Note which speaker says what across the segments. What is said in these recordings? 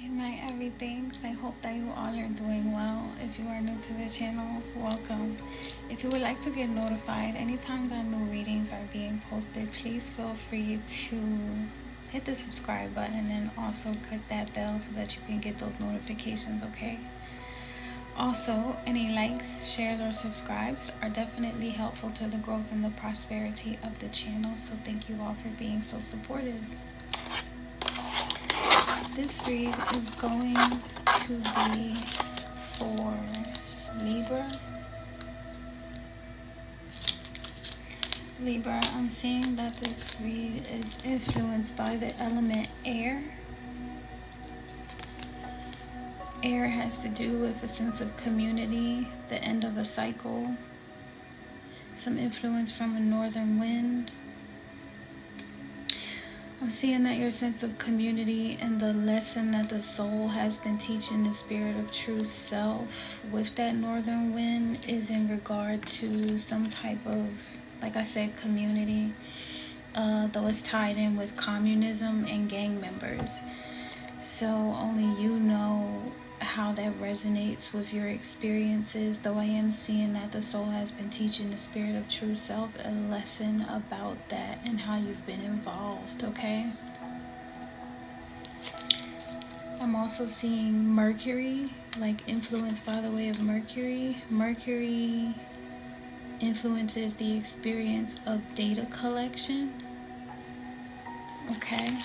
Speaker 1: Good night, everything. I hope that you all are doing well. If you are new to the channel, welcome. If you would like to get notified anytime that new readings are being posted, please feel free to hit the subscribe button and also click that bell so that you can get those notifications, okay? Also, any likes, shares, or subscribes are definitely helpful to the growth and the prosperity of the channel, so thank you all for being so supportive. This read is going to be for Libra. Libra, I'm seeing that this read is influenced by the element air. Air has to do with a sense of community, the end of a cycle, some influence from a northern wind. I'm seeing that your sense of community and the lesson that the soul has been teaching the spirit of true self with that northern wind is in regard to some type of, like I said, community, though it's tied in with communism and gang members. So only you know how that resonates with your experiences, though I am seeing that the soul has been teaching the spirit of true self a lesson about that and how you've been involved, okay? I'm also seeing Mercury, like influenced by the way of Mercury. Mercury influences the experience of data collection, okay?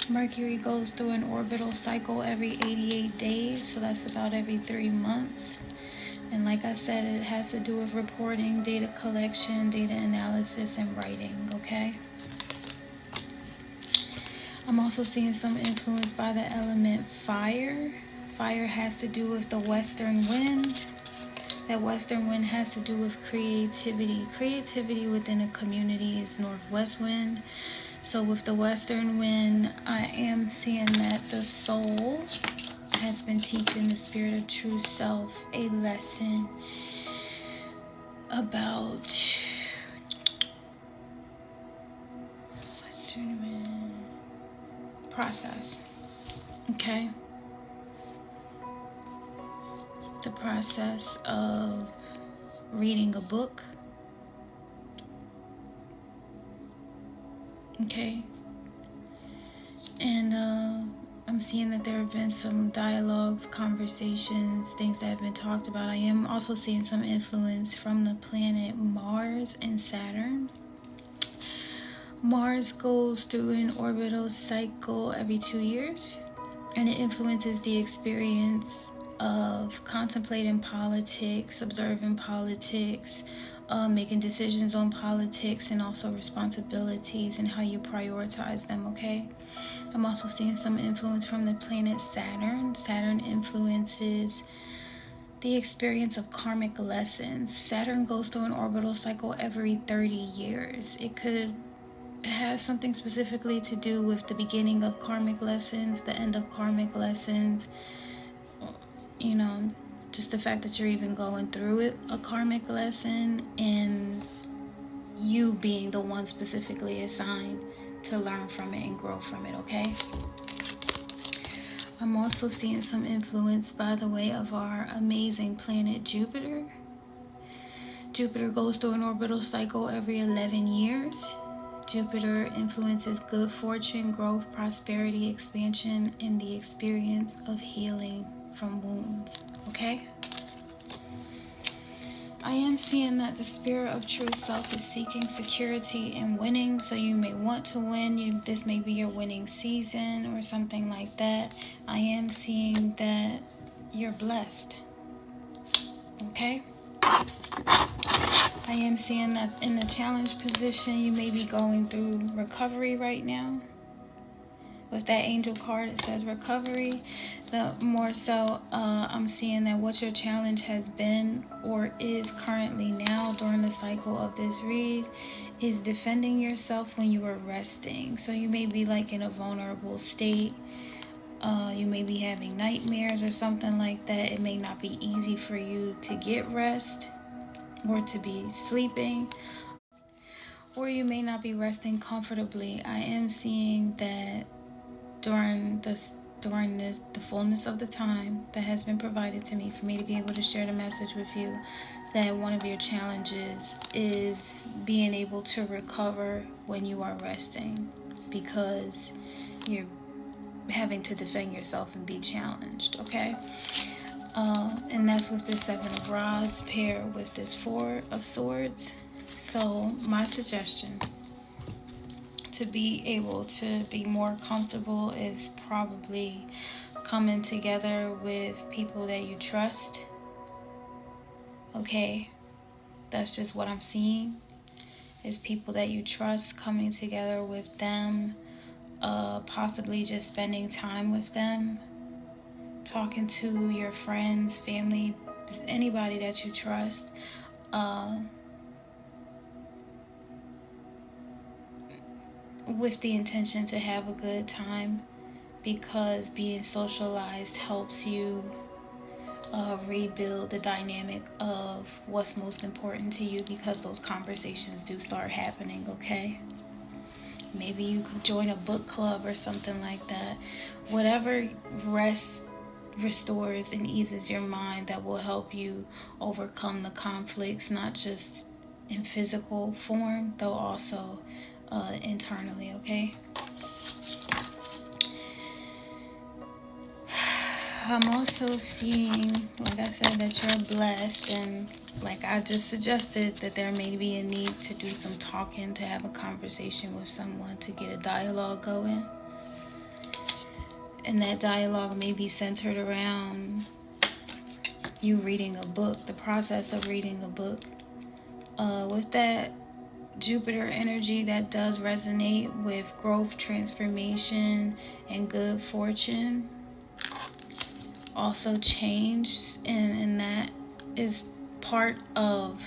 Speaker 1: Mercury goes through an orbital cycle every 88 days, so that's about every 3 months. And like I said, it has to do with reporting, data collection, data analysis, and writing, okay? I'm also seeing some influence by the element fire. Fire has to do with the western wind. That western wind has to do with creativity. Creativity within a community is northwest wind. So with the western wind, I am seeing that the soul has been teaching the spirit of true self a lesson about western wind process, okay? The process of reading a book, okay? And I'm seeing that there have been some dialogues, conversations, things that have been talked about. I am also seeing some influence from the planet Mars and Saturn. Mars goes through an orbital cycle every 2 years, and it influences the experience of contemplating politics, observing politics, making decisions on politics, and also responsibilities and how you prioritize them, okay? I'm also seeing some influence from the planet Saturn. Saturn influences the experience of karmic lessons. Saturn goes through an orbital cycle every 30 years. It could have something specifically to do with the beginning of karmic lessons, the end of karmic lessons, you know, just the fact that you're even going through it, a karmic lesson, and you being the one specifically assigned to learn from it and grow from it, okay? I'm also seeing some influence by the way of our amazing planet Jupiter. Jupiter goes through an orbital cycle every 11 years. Jupiter influences good fortune, growth, prosperity, expansion, and the experience of healing from wounds, okay? I am seeing that the spirit of true self is seeking security and winning, so you may want to win. This may be your winning season or something like that. I am seeing that you're blessed, okay? I am seeing that in the challenge position, you may be going through recovery right now. With that angel card, it says recovery. The more so, I'm seeing that what your challenge has been or is currently now during the cycle of this read is defending yourself when you are resting. So you may be like in a vulnerable state. You may be having nightmares or something like that. It may not be easy for you to get rest or to be sleeping. or you may not be resting comfortably. I am seeing that during the fullness of the time that has been provided to me for me to be able to share the message with you, that one of your challenges is being able to recover when you are resting, because you're having to defend yourself and be challenged, okay? And that's with this 7 of Rods paired with this 4 of Swords. So my suggestion to be able to be more comfortable is probably coming together with people that you trust. Okay, that's just what I'm seeing, is people that you trust, coming together with them, possibly just spending time with them, talking to your friends, family, anybody that you trust, with the intention to have a good time, because being socialized helps you rebuild the dynamic of what's most important to you, because those conversations do start happening, okay? Maybe you could join a book club or something like that. Whatever restores and eases your mind, that will help you overcome the conflicts, not just in physical form, though also internally, okay? I'm also seeing, like I said, that you're blessed, and like I just suggested, that there may be a need to do some talking, to have a conversation with someone, to get a dialogue going. And that dialogue may be centered around you reading a book, the process of reading a book. With that Jupiter energy, that does resonate with growth, transformation, and good fortune. Also change, and that is part of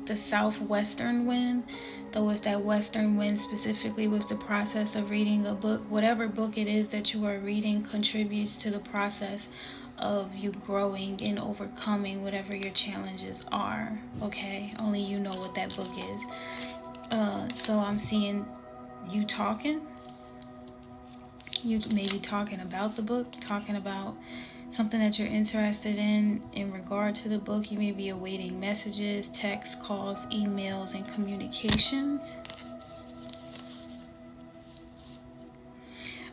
Speaker 1: the southwestern wind. Though with that western wind, specifically with the process of reading a book, whatever book it is that you are reading contributes to the process of you growing and overcoming whatever your challenges are, okay? Only you know what that book is. So I'm seeing you talking. You may be talking about the book, talking about something that you're interested in regard to the book. You may be awaiting messages, texts, calls, emails, and communications.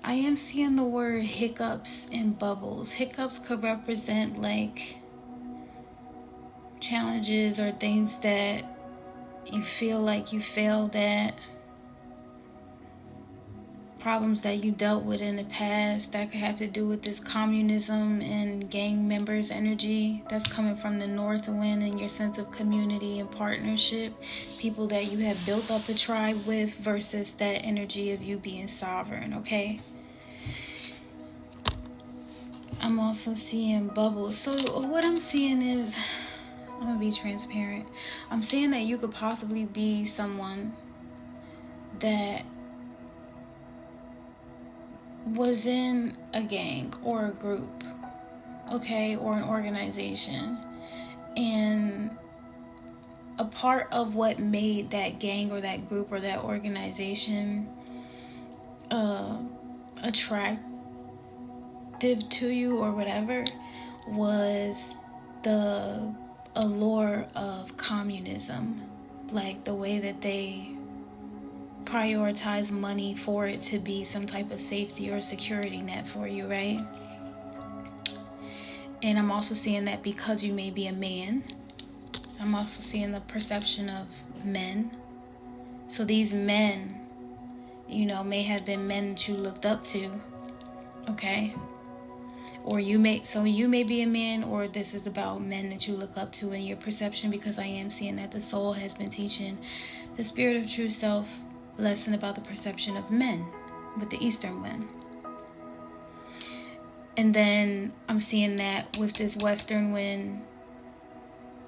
Speaker 1: I am seeing the word hiccups and bubbles. Hiccups could represent like challenges or things that you feel like you failed at, problems that you dealt with in the past. That could have to do with this communism and gang members energy that's coming from the north wind, and your sense of community and partnership, people that you have built up a tribe with, versus that energy of you being sovereign, okay? I'm also seeing bubbles. So what I'm seeing is, I'm gonna be transparent, I'm seeing that you could possibly be someone that was in a gang or a group, okay, or an organization, and a part of what made that gang or that group or that organization attractive to you or whatever was the allure of communism, like the way that they prioritize money for it to be some type of safety or security net for you, right? And I'm also seeing that because you may be a man, I'm also seeing the perception of men. So these men, you know, may have been men that you looked up to, okay? Or you may be a man, or this is about men that you look up to in your perception, because I am seeing that the soul has been teaching the spirit of true self lesson about the perception of men with the eastern wind. And then I'm seeing that with this western wind,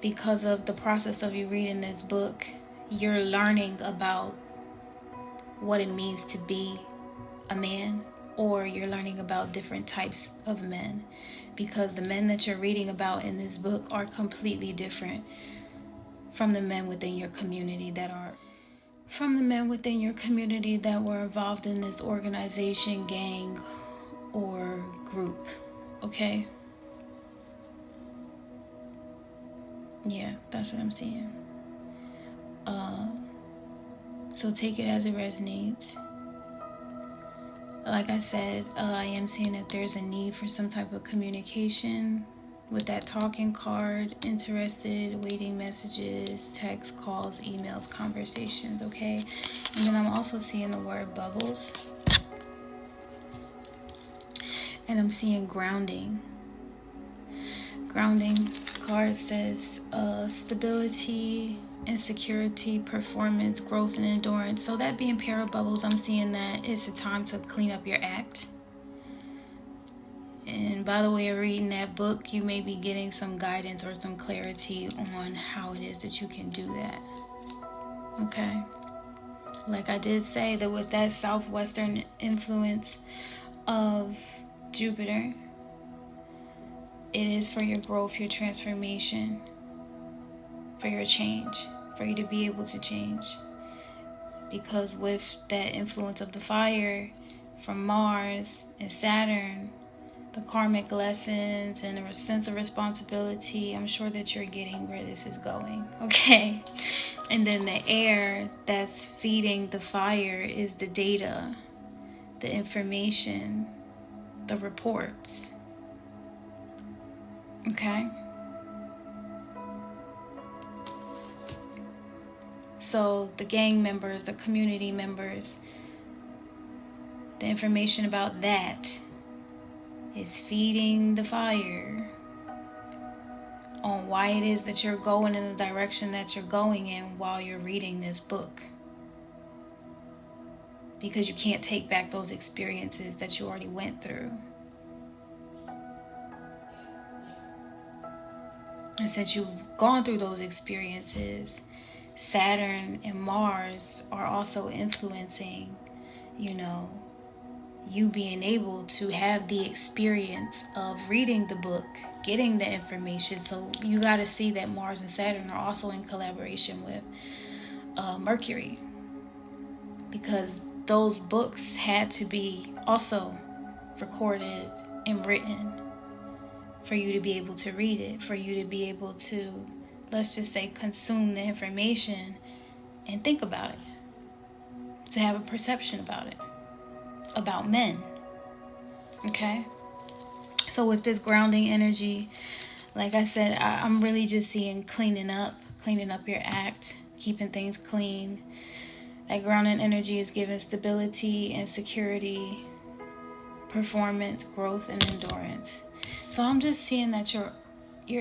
Speaker 1: because of the process of you reading this book, you're learning about what it means to be a man, or you're learning about different types of men, because the men that you're reading about in this book are completely different from the men within your community that are from the men within your community that were involved in this organization, gang, or group. Okay? Yeah, that's what I'm seeing. So take it as it resonates. Like I said, I am seeing that there's a need for some type of communication with that talking card. Interested, waiting messages, text, calls, emails, conversations, okay? And then I'm also seeing the word bubbles. And I'm seeing grounding. Grounding card says stability, insecurity, performance, growth, and endurance. So that being pair of bubbles, I'm seeing that it's a time to clean up your act. And by the way of reading that book, you may be getting some guidance or some clarity on how it is that you can do that. Okay? Like I did say, that with that southwestern influence of Jupiter, it is for your growth, your transformation, for your change, for you to be able to change. Because with that influence of the fire from Mars and Saturn, the karmic lessons and the sense of responsibility, I'm sure that you're getting where this is going, okay? And then the air that's feeding the fire is the data, the information, the reports, okay? So the gang members, the community members, the information about that is feeding the fire on why it is that you're going in the direction that you're going in while you're reading this book. Because you can't take back those experiences that you already went through. And since you've gone through those experiences, Saturn and Mars are also influencing, you being able to have the experience of reading the book, getting the information. So you got to see that Mars and Saturn are also in collaboration with Mercury, because those books had to be also recorded and written for you to be able to read it, for you to be able to, let's just say, consume the information and think about it, to have a perception about it, about men, okay? So with this grounding energy, like I said, I'm really just seeing cleaning up your act, keeping things clean. That grounding energy is giving stability and security, performance, growth, and endurance. So I'm just seeing that you're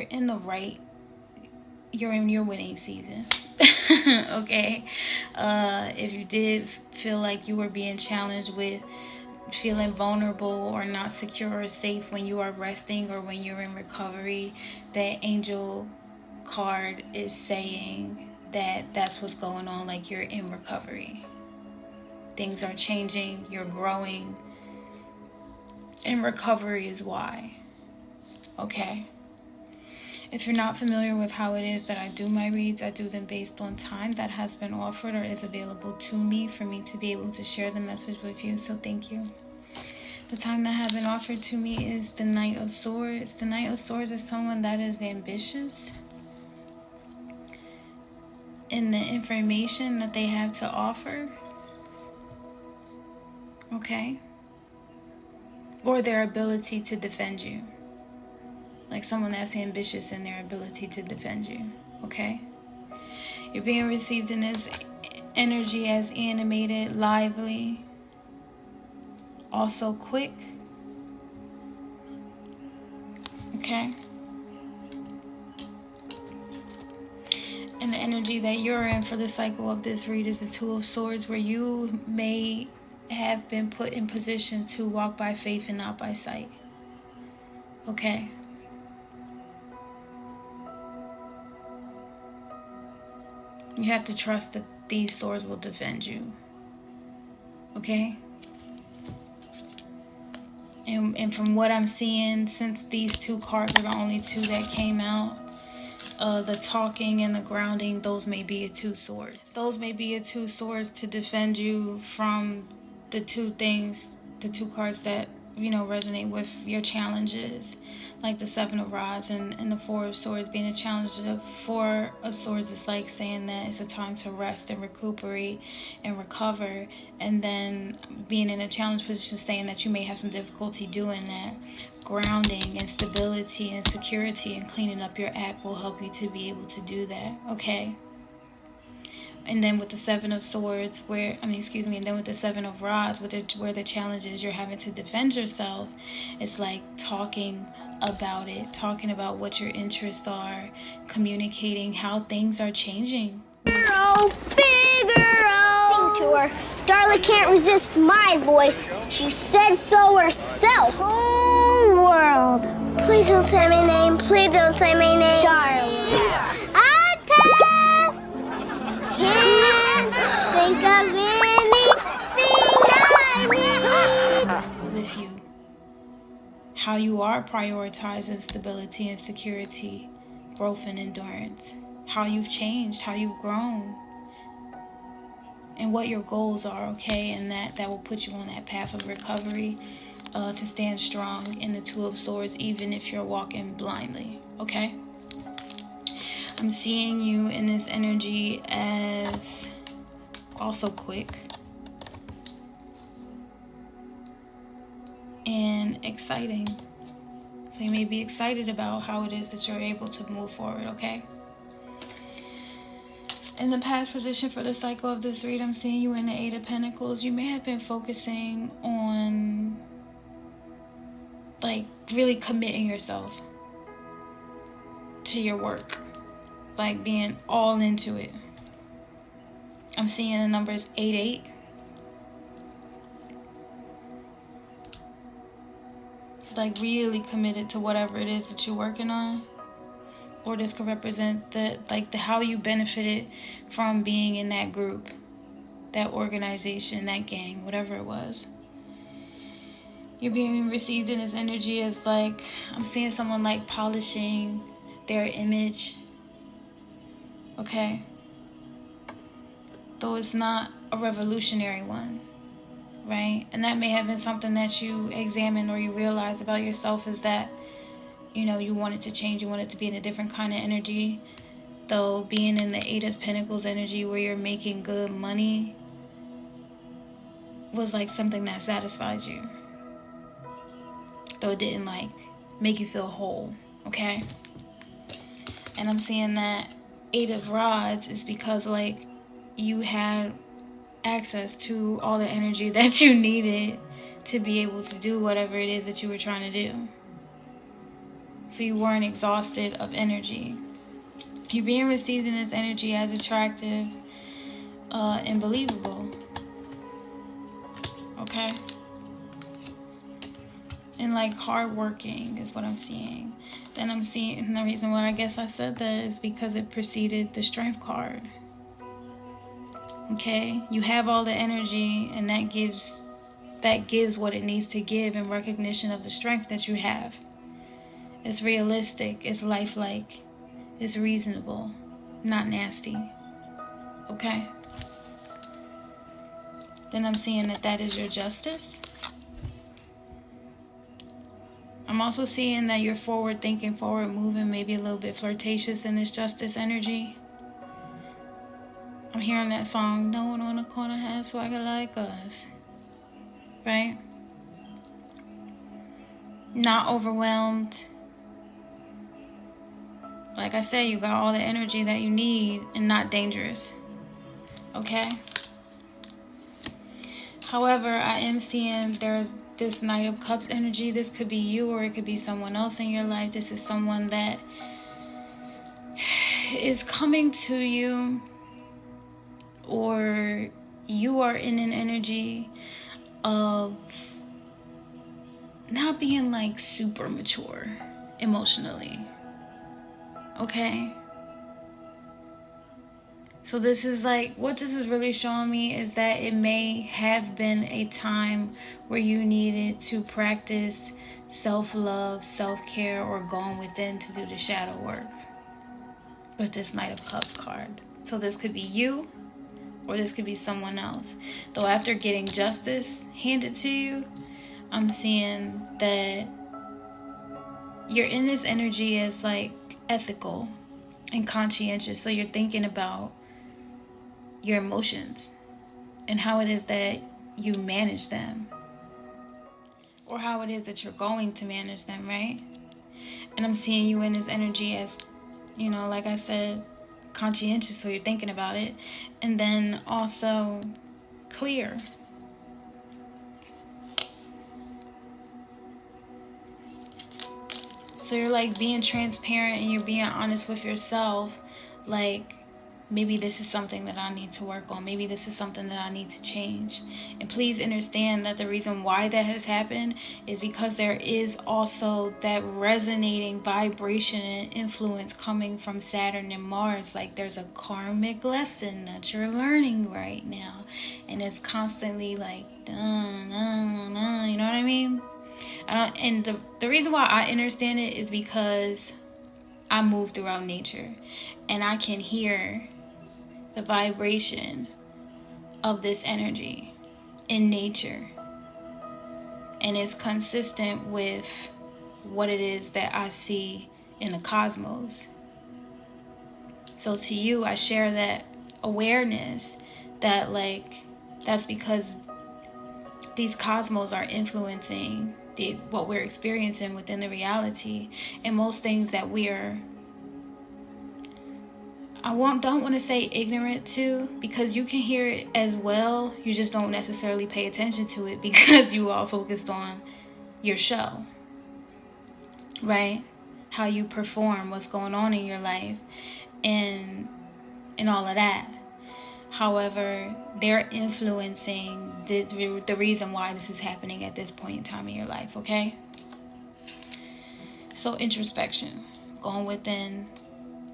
Speaker 1: in the right, you're in your winning season. Okay? If you did feel like you were being challenged with feeling vulnerable or not secure or safe when you are resting or when you're in recovery, that angel card is saying that that's what's going on, like you're in recovery. Things are changing, you're growing, and recovery is why. Okay? If you're not familiar with how it is that I do my reads, I do them based on time that has been offered or is available to me for me to be able to share the message with you, so thank you. The time that has been offered to me is the Knight of Swords. The Knight of Swords is someone that is ambitious in the information that they have to offer, okay? Or their ability to defend you. Like someone that's ambitious in their ability to defend you, okay? You're being received in this energy as animated, lively, also quick, okay? And the energy that you're in for the cycle of this read is the Two of Swords, where you may have been put in position to walk by faith and not by sight, okay? You have to trust that these swords will defend you, okay? And from what I'm seeing, since these two cards are the only two that came out, The talking and the grounding, those may be your two swords. Those may be your two swords to defend you from the two things, the two cards that, you know, resonate with your challenges, like the Seven of Rods and the Four of Swords being a challenge. The Four of Swords is like saying that it's a time to rest and recuperate and recover, and then being in a challenge position saying that you may have some difficulty doing that. Grounding and stability and security and cleaning up your act will help you to be able to do that, okay? And then with the Seven of Swords, and then with the Seven of Rods, where the challenge is you're having to defend yourself, it's like talking about it, talking about what your interests are, communicating how things are changing.
Speaker 2: Figaro, Figaro! Sing to her. Darla can't resist my voice. She said so herself. Oh, world. Please don't say my name. Please don't say my name. Darla. I'd pass. Can't think of anything I need.
Speaker 1: With you. How you are prioritizing stability and security, growth and endurance. How you've changed, how you've grown, and what your goals are, okay? And that will put you on that path of recovery, to stand strong in the Two of Swords, even if you're walking blindly, okay? I'm seeing you in this energy as also quick and exciting. So you may be excited about how it is that you're able to move forward, okay? In the past position for the cycle of this read, I'm seeing you in the Eight of Pentacles. You may have been focusing on, like, really committing yourself to your work, like being all into it. I'm seeing the numbers 88. Like really committed to whatever it is that you're working on. Or this could represent the how you benefited from being in that group, that organization, that gang, whatever it was. You're being received in this energy as like, I'm seeing someone like polishing their image, okay? Though it's not a revolutionary one, right? And that may have been something that you examined or you realized about yourself, is that, you know, you wanted to change, you wanted to be in a different kind of energy. Though being in the Eight of Pentacles energy where you're making good money was like something that satisfied you. Though it didn't like make you feel whole, okay? And I'm seeing that Eight of Rods is because like you had access to all the energy that you needed to be able to do whatever it is that you were trying to do. So you weren't exhausted of energy. You're being received in this energy as attractive and believable. Okay? And like hardworking is what I'm seeing. Then I'm seeing, and the reason why I guess I said that is because it preceded the Strength card. Okay? You have all the energy, and that gives what it needs to give in recognition of the strength that you have. It's realistic, it's lifelike, it's reasonable, not nasty, okay? Then I'm seeing that is your justice. I'm also seeing that you're forward thinking, forward moving, maybe a little bit flirtatious in this justice energy. I'm hearing that song, no one on the corner has swagger like us, right? Not overwhelmed. Like I said, you got all the energy that you need and not dangerous. Okay? However, I am seeing there's this Knight of Cups energy. This could be you or it could be someone else in your life. This is someone that is coming to you, or you are in an energy of not being like super mature emotionally. Okay? So this is like, what this is really showing me is that it may have been a time where you needed to practice self-love, self-care, or going within to do the shadow work. with this Knight of Cups card. So this could be you, or this could be someone else. Though after getting justice handed to you, I'm seeing that you're in this energy as like ethical and conscientious. So you're thinking about your emotions and how it is that you manage them, or how it is that you're going to manage them, right? And I'm seeing you in this energy as, you know, like I said, conscientious, so you're thinking about it, and then also clear. So you're like being transparent and you're being honest with yourself, like, maybe this is something that I need to work on. Maybe this is something that I need to change. And please understand that the reason why that has happened is because there is also that resonating vibration and influence coming from Saturn and Mars. Like there's a karmic lesson that you're learning right now. And it's constantly like, you know what I mean? And the reason why I understand it is because I move throughout nature. And I can hear the vibration of this energy in nature, and it's consistent with what it is that I see in the cosmos. So to you, I share that awareness that like that's because these cosmos are influencing what we're experiencing within the reality, and most things that we're don't want to say ignorant to, because you can hear it as well. You just don't necessarily pay attention to it because you are focused on your show, right? How you perform, what's going on in your life, and all of that. However, they're influencing the reason why this is happening at this point in time in your life, okay? So introspection, going within.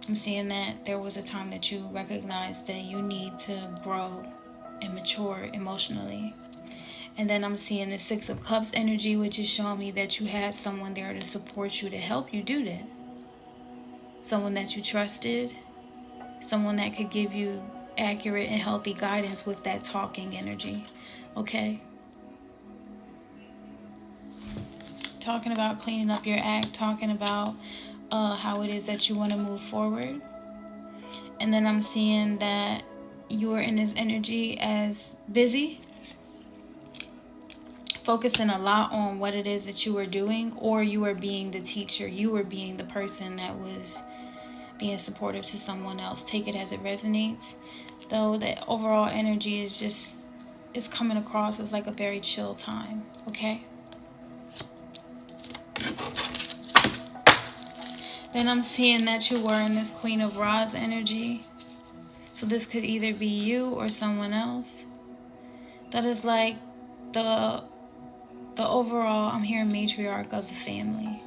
Speaker 1: I'm seeing that there was a time that you recognized that you need to grow and mature emotionally. And then I'm seeing the Six of Cups energy, which is showing me that you had someone there to support you, to help you do that. Someone that you trusted, someone that could give you accurate and healthy guidance with that talking energy, okay? Talking about cleaning up your act, talking about how it is that you want to move forward. And then I'm seeing that you are in this energy as busy, focusing a lot on what it is that you are doing, or you are being the teacher, you were being the person that was being supportive to someone else. Take it as it resonates. Though the overall energy is just, it's coming across as like a very chill time, okay? Then I'm seeing that you were in this Queen of Rods energy. So this could either be you or someone else. That is like the overall, I'm hearing matriarch of the family.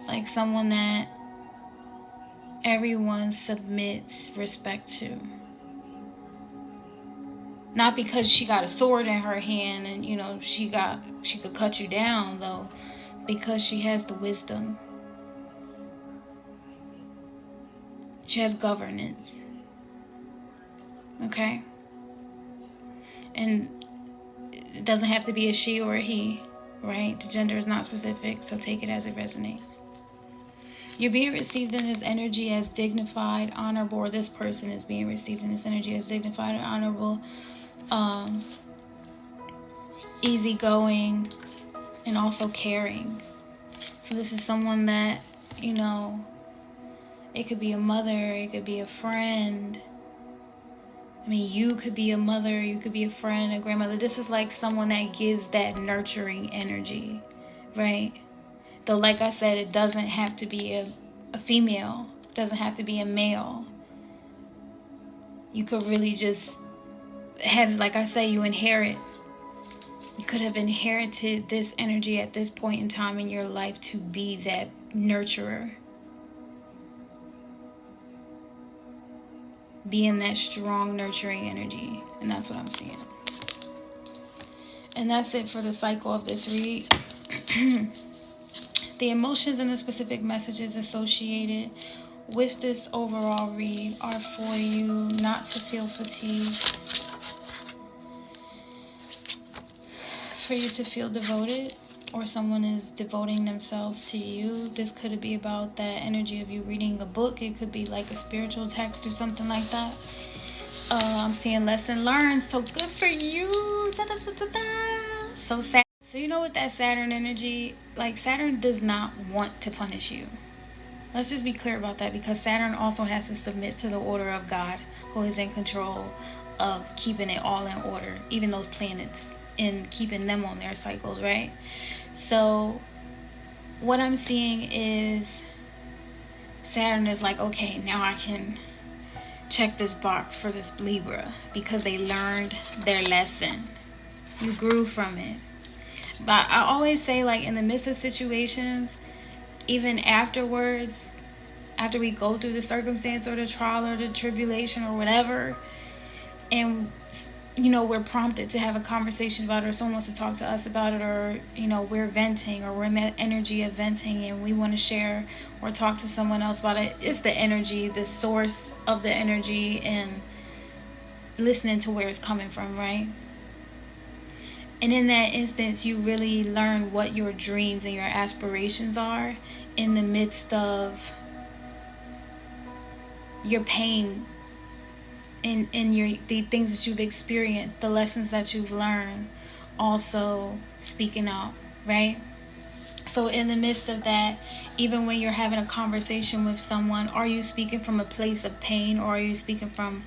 Speaker 1: Like someone that everyone submits respect to. Not because she got a sword in her hand and, you know, she could cut you down, though, because she has the wisdom. She has governance. Okay? And it doesn't have to be a she or a he, right? The gender is not specific, so take it as it resonates. You're being received in this energy as dignified, honorable, or this person is being received in this energy as dignified and honorable, easygoing, and also caring. So this is someone that, you know, it could be a mother, it could be a friend. I mean, you could be a mother, you could be a friend, a grandmother. This is like someone that gives that nurturing energy, right? Though, like I said, it doesn't have to be a female. It doesn't have to be a male. You could really just have, like I say, you inherit. You could have inherited this energy at this point in time in your life to be that nurturer. Be in that strong, nurturing energy. And that's what I'm seeing. And that's it for the cycle of this read. The emotions and the specific messages associated with this overall read are for you not to feel fatigue, for you to feel devoted, or someone is devoting themselves to you. This could be about that energy of you reading a book. It could be like a spiritual text or something like that. I'm seeing lesson learned, so good for you. Da, da, da, da, da. So sad. So you know, with that Saturn energy, like Saturn does not want to punish you. Let's just be clear about that, because Saturn also has to submit to the order of God, who is in control of keeping it all in order, even those planets, and keeping them on their cycles, right? So what I'm seeing is Saturn is like, okay, now I can check this box for this Libra, because they learned their lesson. You grew from it. But I always say, like, in the midst of situations, even afterwards, after we go through the circumstance or the trial or the tribulation or whatever, and you know, we're prompted to have a conversation about it, or someone wants to talk to us about it, or you know, we're venting, or we're in that energy of venting and we want to share or talk to someone else about it. It's the energy, the source of the energy, and listening to where it's coming from, right? And in that instance, you really learn what your dreams and your aspirations are in the midst of your pain, in the things that you've experienced, the lessons that you've learned, also speaking out, right? So in the midst of that, even when you're having a conversation with someone, are you speaking from a place of pain, or are you speaking from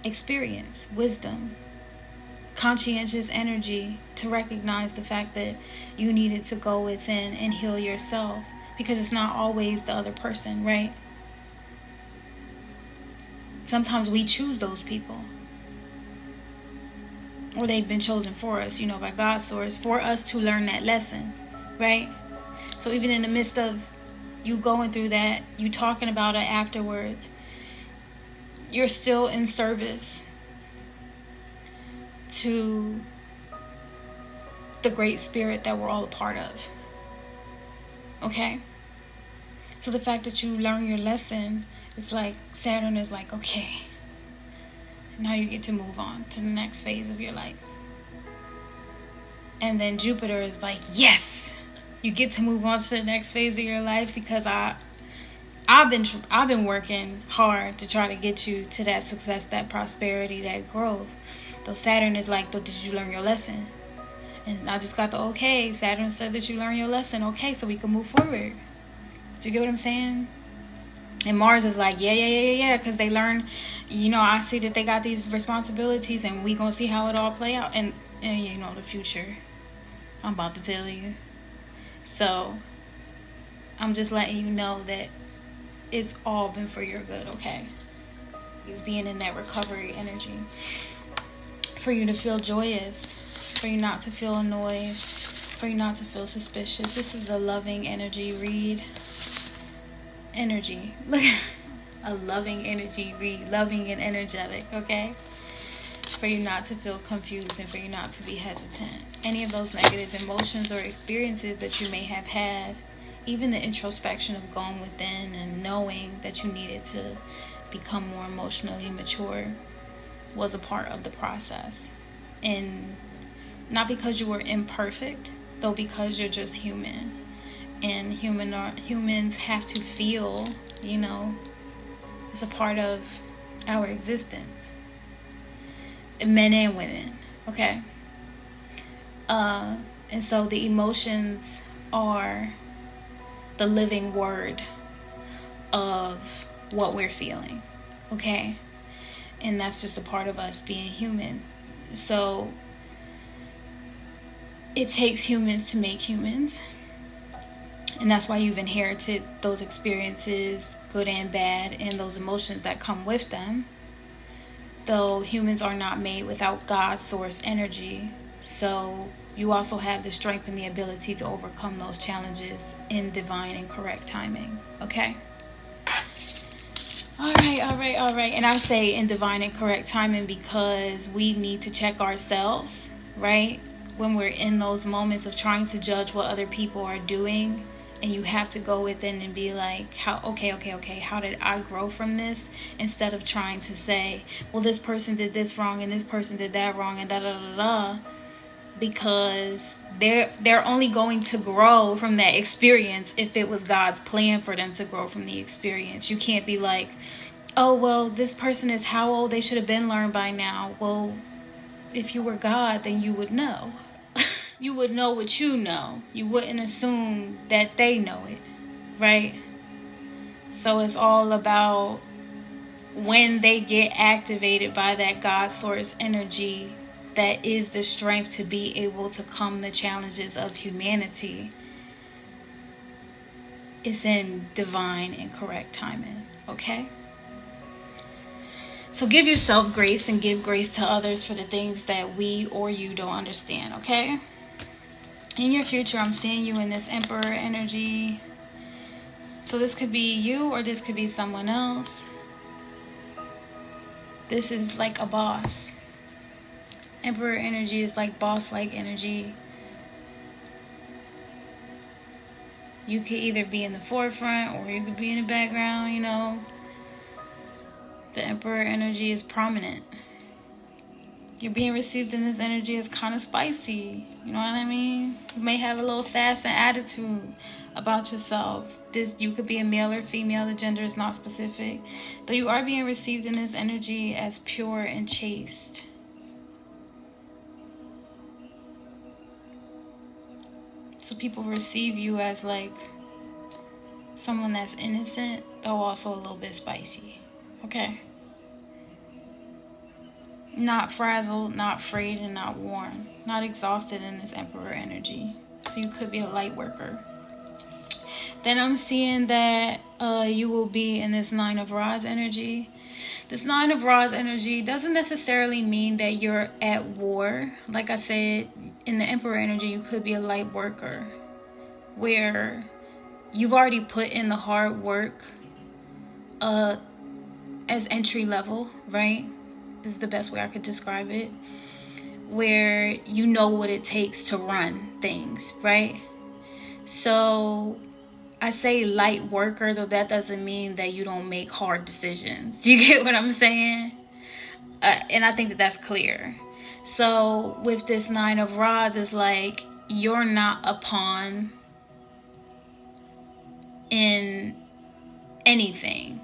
Speaker 1: experience, wisdom, conscientious energy to recognize the fact that you needed to go within and heal yourself? Because it's not always the other person, right? Sometimes we choose those people, or they've been chosen for us, you know, by God's source, for us to learn that lesson, right? So even in the midst of you going through that, you talking about it afterwards, you're still in service to the great spirit that we're all a part of. Okay? So the fact that you learn your lesson, it's like Saturn is like, okay, now you get to move on to the next phase of your life. And then Jupiter is like, yes, you get to move on to the next phase of your life, because I've been working hard to try to get you to that success, that prosperity, that growth. Though Saturn is like, did you learn your lesson? And I just got the okay. Saturn said that you learned your lesson. Okay, so we can move forward. Do you get what I'm saying? And Mars is like, yeah, because they learn, you know, I see that they got these responsibilities, and we gonna see how it all play out. And you know, the future, I'm about to tell you. So I'm just letting you know that it's all been for your good, okay? You being in that recovery energy, for you to feel joyous, for you not to feel annoyed, for you not to feel suspicious. This is a loving energy read. Energy. Look, a loving energy read. Loving and energetic, okay? For you not to feel confused, and for you not to be hesitant. Any of those negative emotions or experiences that you may have had, even the introspection of going within and knowing that you needed to become more emotionally mature, was a part of the process. And not because you were imperfect, though, because you're just human. And humans have to feel, you know, it's a part of our existence. Men and women, okay? And so the emotions are the living word of what we're feeling, okay? And that's just a part of us being human. So it takes humans to make humans. And that's why you've inherited those experiences, good and bad, and those emotions that come with them. Though humans are not made without God's source energy. So you also have the strength and the ability to overcome those challenges in divine and correct timing. Okay? All right. And I say in divine and correct timing because we need to check ourselves, right? When we're in those moments of trying to judge what other people are doing, And you have to go within and be like, okay, how did I grow from this? Instead of trying to say, well, this person did this wrong and this person did that wrong and da da da da. Because they're only going to grow from that experience if it was God's plan for them to grow from the experience. You can't be like, oh, well, this person is how old? They should have been learned by now. Well, if you were God, then you would know. You would know what you know. You wouldn't assume that they know it, right? So it's all about when they get activated by that God source energy, that is the strength to be able to come the challenges of humanity. It's in divine and correct timing, okay? So give yourself grace and give grace to others for the things that we or you don't understand, okay? In your future, I'm seeing you in this Emperor energy. So this could be you or this could be someone else. This is like a boss. Emperor energy is like boss-like energy. You could either be in the forefront or you could be in the background, you know. The Emperor energy is prominent. You're being received in this energy is kind of spicy. You know what I mean? You may have a little sass and attitude about yourself. You could be a male or female. The gender is not specific. Though you are being received in this energy as pure and chaste. So people receive you as like someone that's innocent, though also a little bit spicy. Okay? Not frazzled, not frayed, and not worn. Not exhausted in this Emperor energy. So you could be a light worker. Then I'm seeing that you will be in this Nine of Rods energy. This Nine of Rods energy doesn't necessarily mean that you're at war. Like I said, in the Emperor energy, you could be a light worker, where you've already put in the hard work as entry level, right? Is the best way I could describe it. Where you know what it takes to run things, right? So I say light worker, though that doesn't mean that you don't make hard decisions. Do you get what I'm saying? And I think that that's clear. So with this Nine of Rods, it's like you're not a pawn in anything,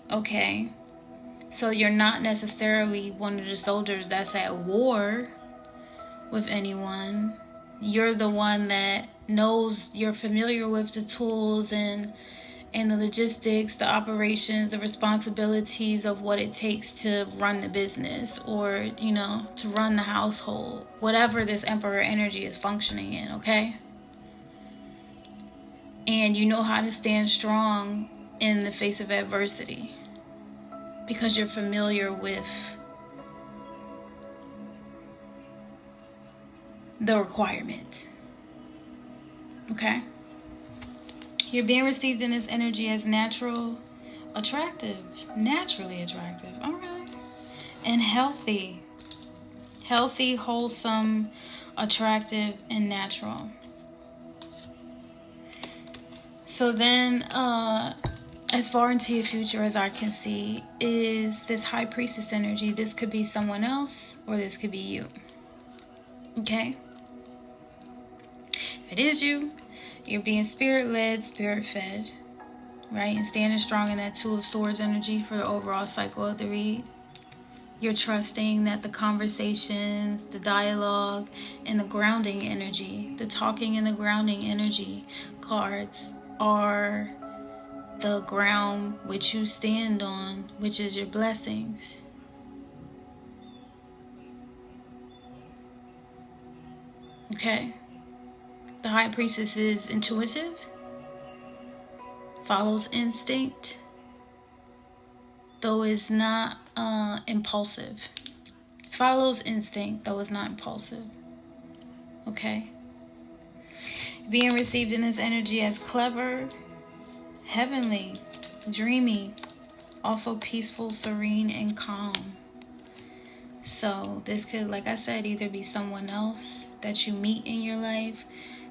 Speaker 1: okay? So you're not necessarily one of the soldiers that's at war with anyone. You're the one that knows, you're familiar with the tools and the logistics, the operations, the responsibilities of what it takes to run the business, or, you know, to run the household. Whatever this Emperor energy is functioning in, okay? And you know how to stand strong in the face of adversity, because you're familiar with the requirement. Okay? You're being received in this energy as naturally attractive. Alright. And healthy. Healthy, wholesome, attractive, and natural. So then, as far into your future as I can see, is this High Priestess energy. This could be someone else, or this could be you. Okay? If it is you, you're being spirit-led, spirit-fed, right? And standing strong in that Two of Swords energy for the overall cycle of the read. You're trusting that the conversations, the dialogue, and the grounding energy, the talking and the grounding energy cards are the ground which you stand on, which is your blessings. Okay? The High Priestess is intuitive, follows instinct, though it's not impulsive. Follows instinct, though it's not impulsive. Okay? Being received in this energy as clever, heavenly, dreamy, also peaceful, serene, and calm. So this could, like I said, either be someone else that you meet in your life,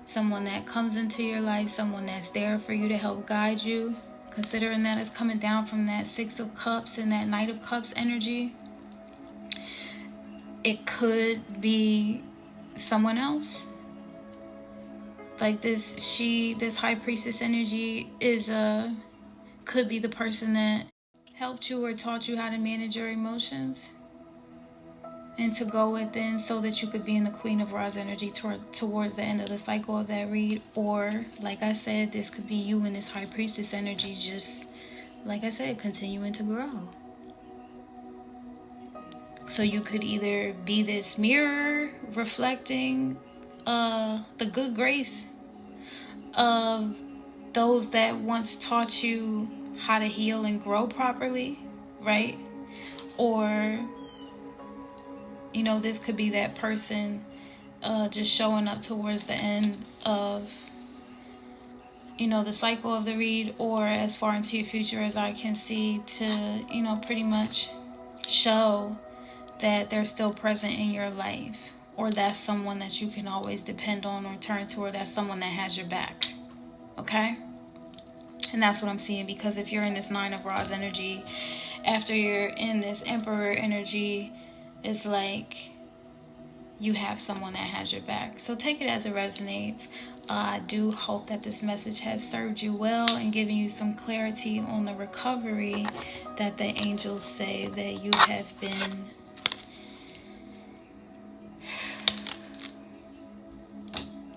Speaker 1: someone that comes into your life, someone that's there for you to help guide you, considering that it's coming down from that Six of Cups and that Knight of Cups energy. It could be someone else. Like this High Priestess energy could be the person that helped you or taught you how to manage your emotions and to go within, so that you could be in the Queen of Rods energy towards the end of the cycle of that read. Or, like I said, this could be you in this High Priestess energy, just, like I said, continuing to grow. So you could either be this mirror reflecting the good grace of those that once taught you how to heal and grow properly, right? Or, you know, this could be that person just showing up towards the end of, you know, the cycle of the read, or as far into your future as I can see, to, you know, pretty much show that they're still present in your life, or that's someone that you can always depend on or turn to, or that's someone that has your back. Okay? And that's what I'm seeing, because if you're in this Nine of Rods energy, after you're in this Emperor energy, it's like you have someone that has your back. So take it as it resonates. I do hope that this message has served you well and given you some clarity on the recovery that the angels say that you have been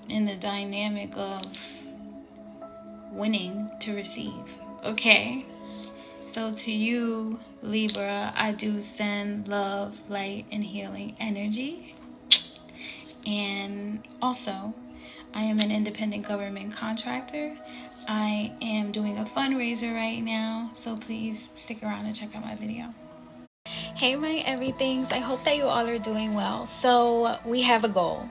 Speaker 1: in the dynamic of winning to receive. Okay? So to you, Libra, I do send love, light, and healing energy. And also, I am an independent government contractor. I am doing a fundraiser right now, so please stick around and check out my video. Hey my everythings, I hope that you all are doing well. So we have a goal.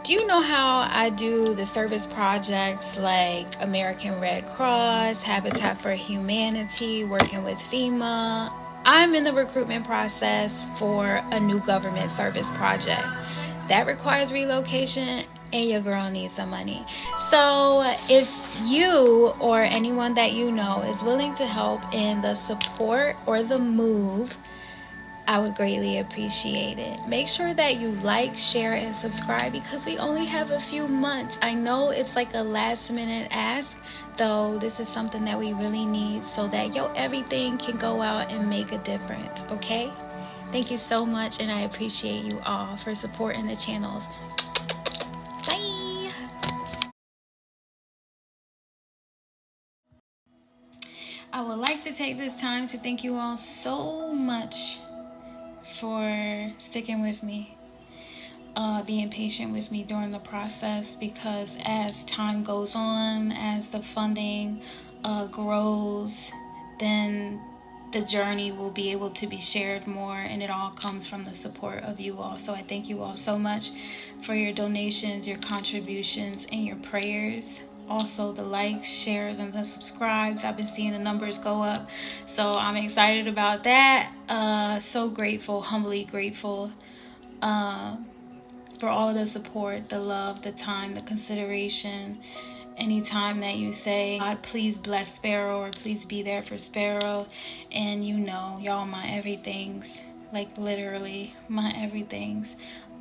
Speaker 1: Do you know how I do the service projects like American Red Cross, Habitat for Humanity, working with FEMA? I'm in the recruitment process for a new government service project. That requires relocation, and your girl needs some money. So if you or anyone that you know is willing to help in the support or the move, I would greatly appreciate it. Make sure that you like, share, and subscribe, because we only have a few months. I know it's like a last minute ask, though this is something that we really need so that everything can go out and make a difference, okay? Thank you so much, and I appreciate you all for supporting the channels. Bye! I would like to take this time to thank you all so much for sticking with me, being patient with me during the process, because as time goes on, as the funding grows, then the journey will be able to be shared more, and it all comes from the support of you all. So I thank you all so much for your donations, your contributions, and your prayers. Also the likes, shares, and the subscribes. I've been seeing the numbers go up, so I'm excited about that. So grateful, humbly grateful for all the support, the love, the time, the consideration. Anytime that you say, God, please bless Sparrow, or please be there for Sparrow, and you know, y'all my everythings, like literally my everythings.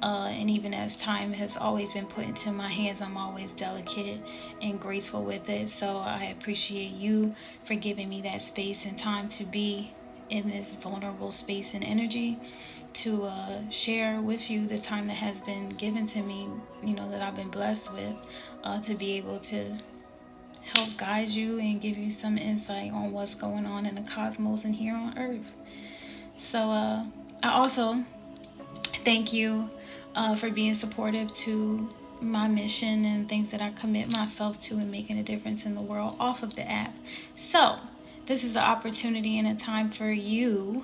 Speaker 1: And even as time has always been put into my hands, I'm always delicate and graceful with it. So I appreciate you for giving me that space and time to be in this vulnerable space and energy, to share with you the time that has been given to me, you know, that I've been blessed with, to be able to help guide you and give you some insight on what's going on in the cosmos and here on Earth. So I also thank you for being supportive to my mission and things that I commit myself to in making a difference in the world off of the app. So this is an opportunity and a time for you,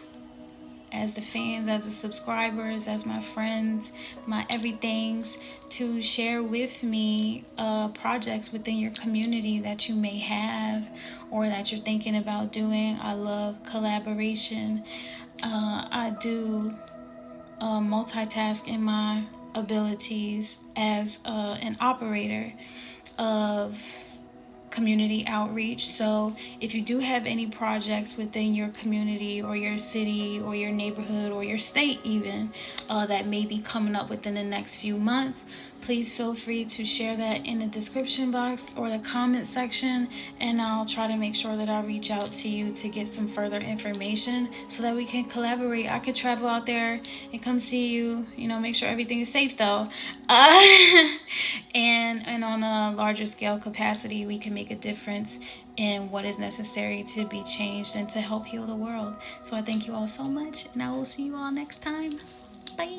Speaker 1: as the fans, as the subscribers, as my friends, my everythings, to share with me projects within your community that you may have or that you're thinking about doing. I love collaboration. I do multitask in my abilities as an operator of community outreach. So if you do have any projects within your community or your city or your neighborhood or your state even that may be coming up within the next few months, please feel free to share that in the description box or the comment section, and I'll try to make sure that I reach out to you to get some further information so that we can collaborate. I could travel out there and come see you, make sure everything is safe though. And on a larger scale capacity, we can make a difference in what is necessary to be changed and to help heal the world. So I thank you all so much, and I will see you all next time. Bye.